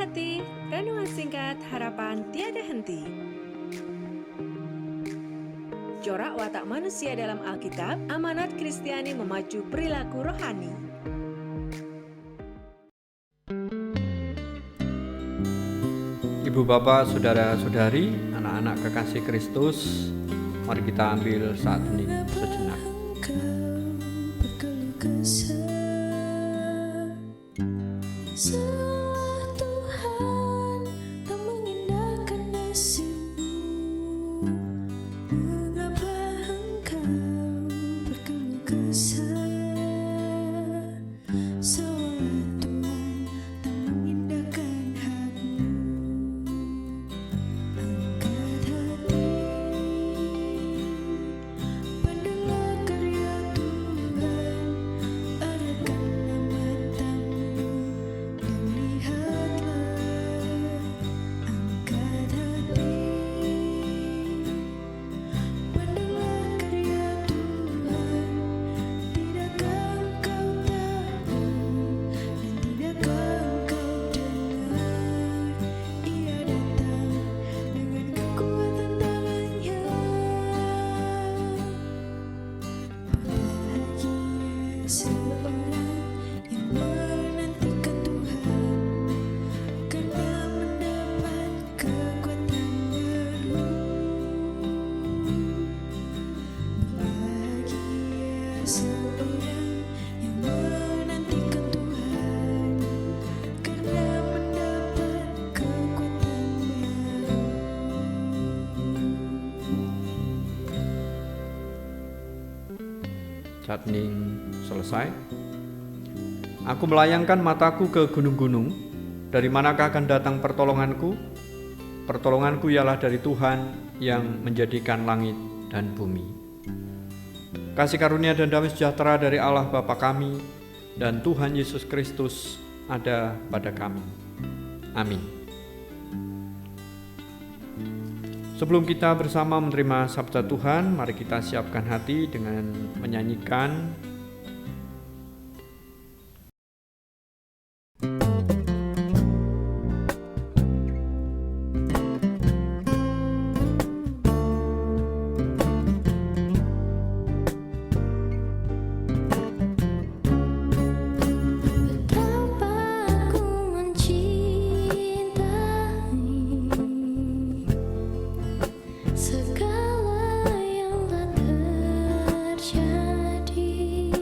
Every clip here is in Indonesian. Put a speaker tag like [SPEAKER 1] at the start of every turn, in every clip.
[SPEAKER 1] hati, renungan singkat harapan tiada henti. Corak watak manusia dalam Alkitab, amanat Kristiani memacu perilaku rohani.
[SPEAKER 2] Ibu bapak, saudara-saudari, anak-anak kekasih Kristus, mari kita ambil saat hening sejenak.
[SPEAKER 3] Tuhan tak mengindahkan nasibmu. Mengapa engkau berkeluh kesah? Seolah Tuhan tak mengindahkan hakmu. Angkat hati, pandanglah karya Tuhan, arahkanlah matamu dan lihatlah. Angkat hati, pandanglah karya Tuhan, tidakkah engkau tahu dan tidakkah engkau dengar? Ia datang dengan kekuatan tangannya. Bahagia seorang yang menantikan Tuhan, karena mendapat kekuatan baru. Bahagia seorang yang menantikan Tuhan, karena mendapat kekuatan baru.
[SPEAKER 2] Saat hening selesai. Aku melayangkan mataku ke gunung-gunung. Dari manakah akan datang pertolonganku? Pertolonganku ialah dari Tuhan yang menjadikan langit dan bumi. Kasih karunia dan damai sejahtera dari Allah Bapa kami dan Tuhan Yesus Kristus ada pada kami. Amin. Sebelum kita bersama menerima sabda Tuhan, mari kita siapkan hati dengan menyanyikan
[SPEAKER 3] Betapa aku mencintai segala yang telah terjadi.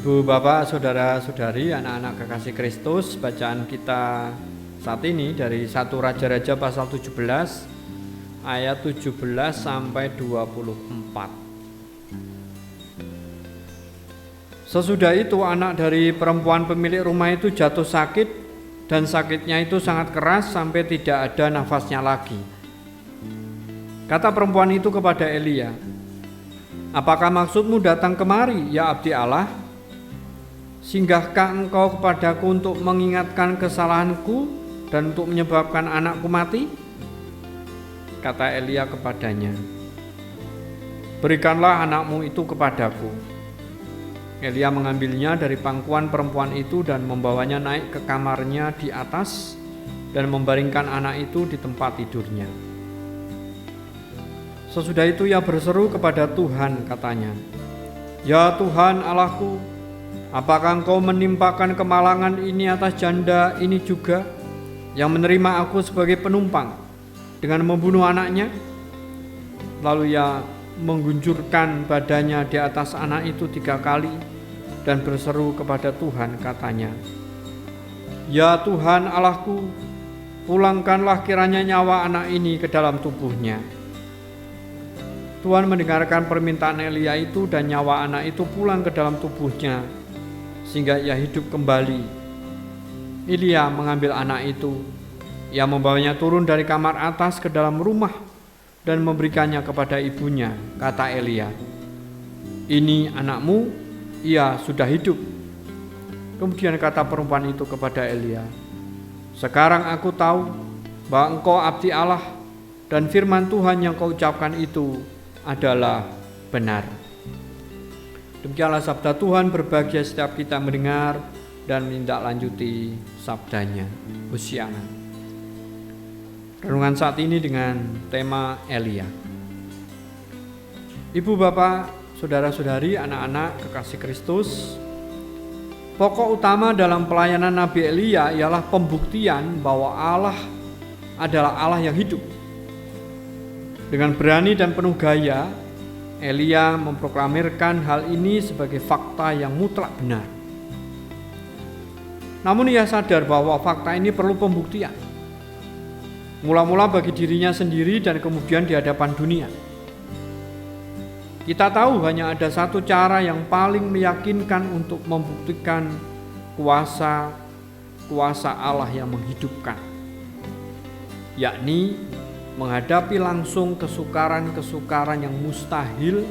[SPEAKER 2] Ibu, Bapak, Saudara-saudari, anak-anak kekasih Kristus, bacaan kita saat ini dari 1 Raja-Raja pasal 17 ayat 17 sampai 24. Sesudah itu anak dari perempuan pemilik rumah itu jatuh sakit, dan sakitnya itu sangat keras sampai tidak ada nafasnya lagi. Kata perempuan itu kepada Elia, "Apakah maksudmu datang kemari, ya abdi Allah? Singgahkah engkau kepadaku untuk mengingatkan kesalahanku dan untuk menyebabkan anakku mati?" Kata Elia kepadanya, "Berikanlah anakmu itu kepadaku." Elia mengambilnya dari pangkuan perempuan itu dan membawanya naik ke kamarnya di atas dan membaringkan anak itu di tempat tidurnya. Sesudah itu ia berseru kepada Tuhan, katanya, "Ya Tuhan Allahku, apakah engkau menimpakan kemalangan ini atas janda ini juga, yang menerima aku sebagai penumpang dengan membunuh anaknya?" Lalu ia menggunjurkan badannya di atas anak itu 3 kali dan berseru kepada Tuhan, katanya, "Ya Tuhan Allahku, pulangkanlah kiranya nyawa anak ini ke dalam tubuhnya." Tuhan mendengarkan permintaan Elia itu, dan nyawa anak itu pulang ke dalam tubuhnya sehingga ia hidup kembali. Elia mengambil anak itu, ia membawanya turun dari kamar atas ke dalam rumah dan memberikannya kepada ibunya. Kata Elia, "Ini anakmu, ia sudah hidup." Kemudian kata perempuan itu kepada Elia, "Sekarang aku tahu bahwa engkau abdi Allah, dan firman Tuhan yang kau ucapkan itu adalah benar." Demikianlah sabda Tuhan. Berbahagia setiap kita mendengar dan menindaklanjuti sabdanya. Hosiana. Renungan saat ini dengan tema Elia. Ibu, Bapak, Saudara-saudari, anak-anak kekasih Kristus, pokok utama dalam pelayanan Nabi Elia ialah pembuktian bahwa Allah adalah Allah yang hidup. Dengan berani dan penuh gaya, Elia memproklamirkan hal ini sebagai fakta yang mutlak benar. Namun ia sadar bahwa fakta ini perlu pembuktian. Mula-mula bagi dirinya sendiri dan kemudian di hadapan dunia. Kita tahu hanya ada satu cara yang paling meyakinkan untuk membuktikan kuasa Allah yang menghidupkan, yakni menghadapi langsung kesukaran-kesukaran yang mustahil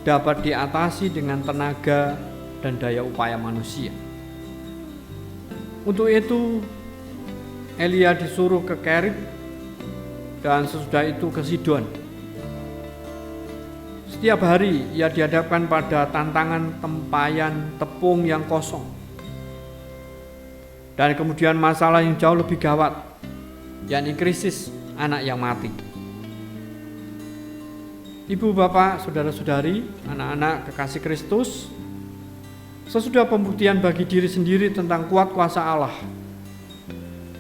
[SPEAKER 2] dapat diatasi dengan tenaga dan daya upaya manusia. Untuk itu, Elia disuruh ke Kerib dan sesudah itu ke Sidon. Setiap hari ia dihadapkan pada tantangan tempayan tepung yang kosong, dan kemudian masalah yang jauh lebih gawat, yakni krisis anak yang mati. Ibu, Bapak, Saudara-saudari, anak-anak kekasih Kristus, sesudah pembuktian bagi diri sendiri tentang kuat kuasa Allah,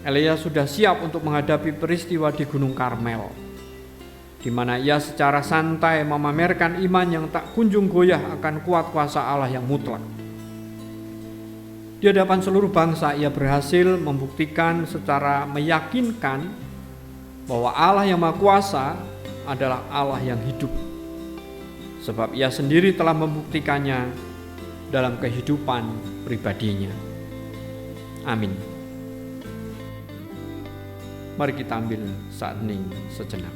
[SPEAKER 2] Elia sudah siap untuk menghadapi peristiwa di Gunung Karmel, di mana ia secara santai memamerkan iman yang tak kunjung goyah akan kuat kuasa Allah yang mutlak. Di hadapan seluruh bangsa ia berhasil membuktikan secara meyakinkan bahwa Allah yang Maha Kuasa adalah Allah yang hidup, sebab ia sendiri telah membuktikannya dalam kehidupan pribadinya. Amin. Mari kita ambil saat hening sejenak.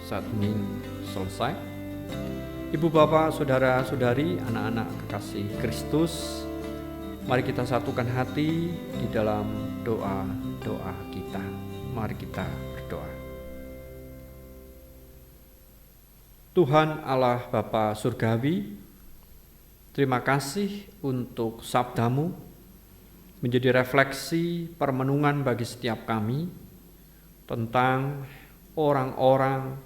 [SPEAKER 2] Saat ini selesai. Ibu, Bapak, Saudara-saudari, anak-anak kekasih Kristus, mari kita satukan hati di dalam doa-doa kita. Mari kita berdoa. Tuhan Allah Bapa Surgawi, terima kasih untuk sabdamu menjadi refleksi permenungan bagi setiap kami tentang orang-orang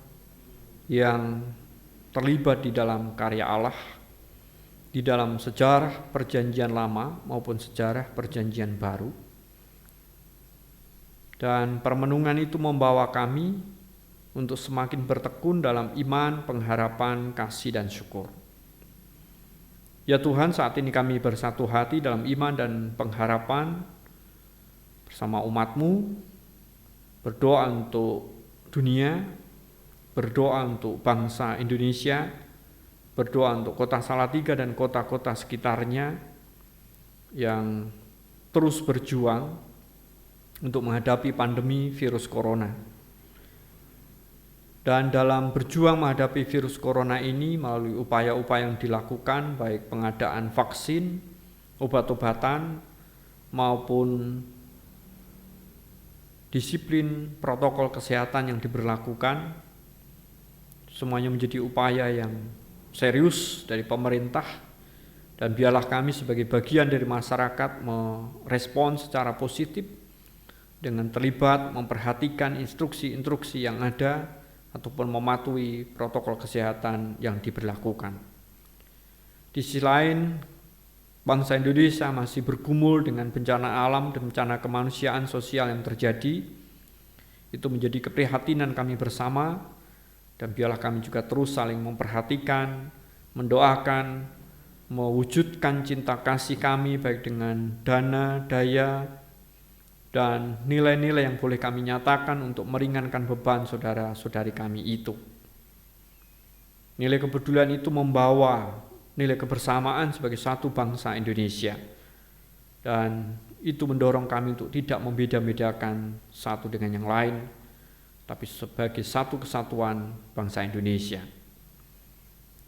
[SPEAKER 2] yang terlibat di dalam karya Allah, di dalam sejarah perjanjian lama maupun sejarah perjanjian baru. Dan permenungan itu membawa kami untuk semakin bertekun dalam iman, pengharapan, kasih, dan syukur. Ya Tuhan, saat ini kami bersatu hati dalam iman dan pengharapan bersama umat-Mu, berdoa untuk dunia, berdoa untuk bangsa Indonesia, berdoa untuk kota Salatiga dan kota-kota sekitarnya yang terus berjuang untuk menghadapi pandemi virus corona. Dan dalam berjuang menghadapi virus corona ini melalui upaya-upaya yang dilakukan, baik pengadaan vaksin, obat-obatan, maupun disiplin protokol kesehatan yang diberlakukan, semuanya menjadi upaya yang serius dari pemerintah, dan biarlah kami sebagai bagian dari masyarakat merespon secara positif dengan terlibat memperhatikan instruksi-instruksi yang ada ataupun mematuhi protokol kesehatan yang diberlakukan. Di sisi lain, bangsa Indonesia masih bergumul dengan bencana alam dan bencana kemanusiaan sosial yang terjadi. Itu menjadi keprihatinan kami bersama. Dan biarlah kami juga terus saling memperhatikan, mendoakan, mewujudkan cinta kasih kami baik dengan dana, daya, dan nilai-nilai yang boleh kami nyatakan untuk meringankan beban saudara-saudari kami itu. Nilai kepedulian itu membawa nilai kebersamaan sebagai satu bangsa Indonesia. Dan itu mendorong kami untuk tidak membeda-bedakan satu dengan yang lain, tapi sebagai satu kesatuan bangsa Indonesia.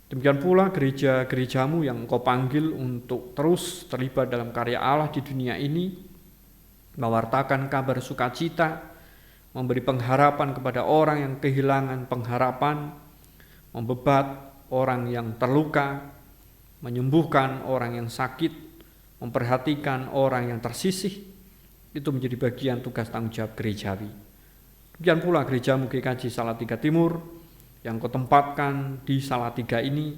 [SPEAKER 2] Demikian pula gereja-gerejamu yang Engkau panggil untuk terus terlibat dalam karya Allah di dunia ini, mewartakan kabar sukacita, memberi pengharapan kepada orang yang kehilangan pengharapan, membebat orang yang terluka, menyembuhkan orang yang sakit, memperhatikan orang yang tersisih. Itu menjadi bagian tugas tanggung jawab gerejawi. Demikian pula gerejamu GKJ Salatiga Timur yang Kau tempatkan di Salatiga ini,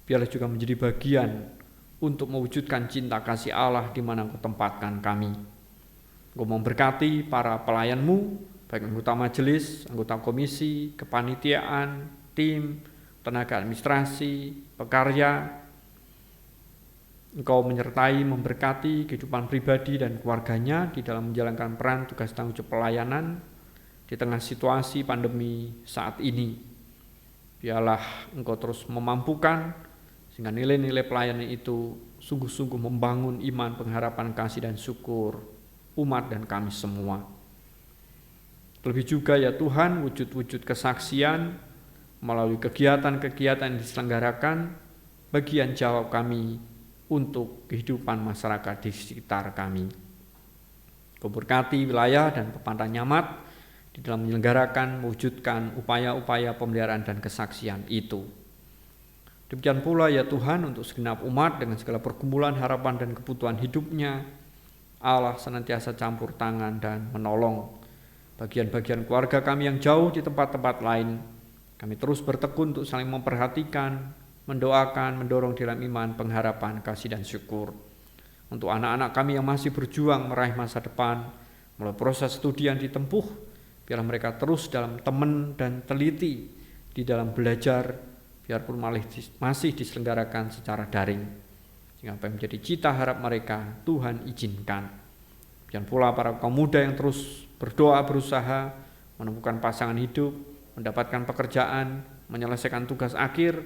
[SPEAKER 2] biarlah juga menjadi bagian untuk mewujudkan cinta kasih Allah di mana Kau tempatkan kami. Kau memberkati para pelayan-Mu, baik anggota majelis, anggota komisi, kepanitiaan, tim, tenaga administrasi, pekarya. Engkau menyertai, memberkati kehidupan pribadi dan keluarganya di dalam menjalankan peran tugas tanggung jawab pelayanan di tengah situasi pandemi saat ini. Biarlah Engkau terus memampukan sehingga nilai-nilai pelayanan itu sungguh-sungguh membangun iman, pengharapan, kasih, dan syukur umat dan kami semua. Lebih juga ya Tuhan, wujud-wujud kesaksian melalui kegiatan-kegiatan yang diselenggarakan, bagian jawab kami untuk kehidupan masyarakat di sekitar kami. Kau berkati wilayah dan Pepantan Nyamat di dalam menyelenggarakan, mewujudkan upaya-upaya pemeliharaan dan kesaksian itu. Demikian pula ya Tuhan, untuk segenap umat dengan segala pergumulan, harapan, dan kebutuhan hidupnya, Allah senantiasa campur tangan dan menolong. Bagian-bagian keluarga kami yang jauh di tempat-tempat lain, kami terus bertekun untuk saling memperhatikan, mendoakan, mendorong dalam iman, pengharapan, kasih, dan syukur. Untuk anak-anak kami yang masih berjuang meraih masa depan, melalui proses studi yang ditempuh, biarlah mereka terus dalam teman dan teliti di dalam belajar, biarpun masih diselenggarakan secara daring. Sehingga apa yang menjadi cita harap mereka, Tuhan izinkan. Dan pula para kaum muda yang terus berdoa, berusaha menemukan pasangan hidup, mendapatkan pekerjaan, menyelesaikan tugas akhir,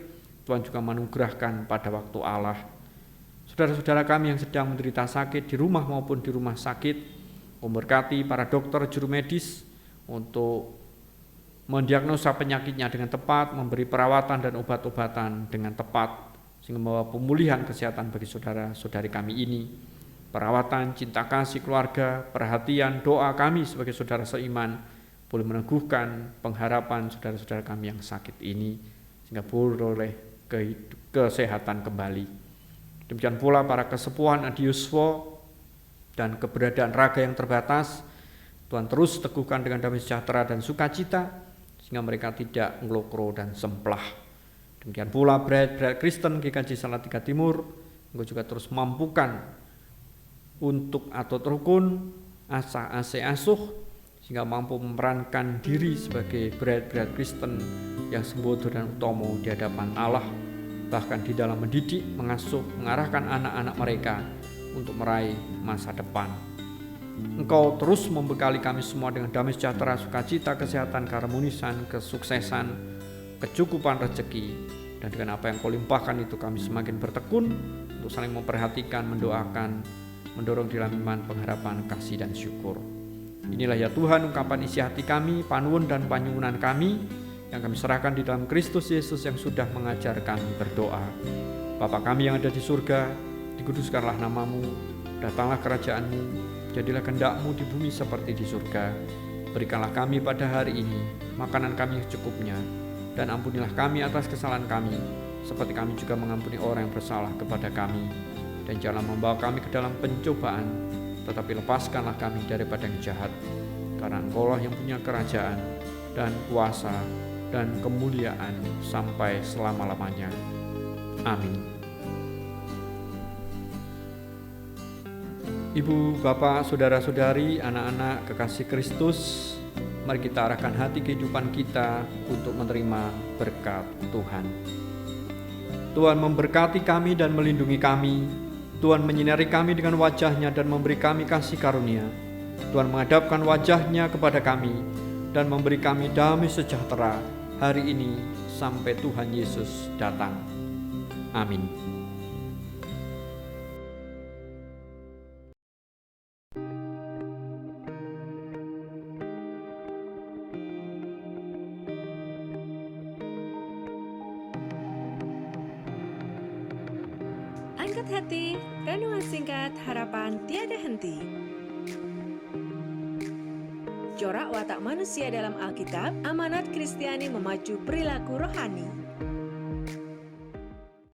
[SPEAKER 2] Tuhan juga menganugerahkan pada waktu Allah. Saudara-saudara kami yang sedang menderita sakit di rumah maupun di rumah sakit, memberkati para dokter juru medis untuk mendiagnosa penyakitnya dengan tepat, memberi perawatan dan obat-obatan dengan tepat, sehingga membawa pemulihan kesehatan bagi saudara-saudari kami ini. Perawatan, cinta kasih keluarga, perhatian, doa kami sebagai saudara seiman boleh meneguhkan pengharapan saudara-saudara kami yang sakit ini, sehingga beroleh kesehatan kembali. Demikian pula para kesepuhan adiuswa dan keberadaan raga yang terbatas, Tuhan terus teguhkan dengan damai sejahtera dan sukacita, sehingga mereka tidak ngelokro dan semplah. Demikian pula berat Kristen GKJ Salatiga Timur, Engkau juga terus mampukan untuk atau terukun, asuh, sehingga mampu memerankan diri sebagai berat Kristen yang sembodho dan utomo di hadapan Allah, bahkan di dalam mendidik, mengasuh, mengarahkan anak-anak mereka untuk meraih masa depan. Engkau terus membekali kami semua dengan damai sejahtera, sukacita, kesehatan, keharmonisan, kesuksesan, kecukupan rezeki, dan dengan apa yang Kau limpahkan itu kami semakin bertekun untuk saling memperhatikan, mendoakan, mendorong di dalam iman, pengharapan, kasih, dan syukur. Inilah ya Tuhan ungkapan isi hati kami, panuwun dan panyuwunan kami yang kami serahkan di dalam Kristus Yesus yang sudah mengajar kami berdoa. Bapa kami yang ada di surga, dikuduskanlah namamu, datanglah kerajaanmu, jadilah kehendak-mu di bumi seperti di surga. Berikanlah kami pada hari ini makanan kami yang cukupnya, dan ampunilah kami atas kesalahan kami, seperti kami juga mengampuni orang yang bersalah kepada kami. Dan janganlah membawa kami ke dalam pencobaan, tetapi lepaskanlah kami daripada yang jahat. Karena Engkau-lah yang punya kerajaan dan kuasa dan kemuliaan sampai selama-lamanya. Amin. Ibu, bapak, saudara-saudari, anak-anak kekasih Kristus, mari kita arahkan hati kehidupan kita untuk menerima berkat Tuhan. Tuhan memberkati kami dan melindungi kami. Tuhan menyinari kami dengan wajah-Nya dan memberi kami kasih karunia. Tuhan menghadapkan wajah-Nya kepada kami dan memberi kami damai sejahtera hari ini sampai Tuhan Yesus datang. Amin.
[SPEAKER 1] Angkat hati, renungan singkat harapan tiada henti. Corak watak manusia dalam Alkitab, amanat Kristiani memacu perilaku rohani.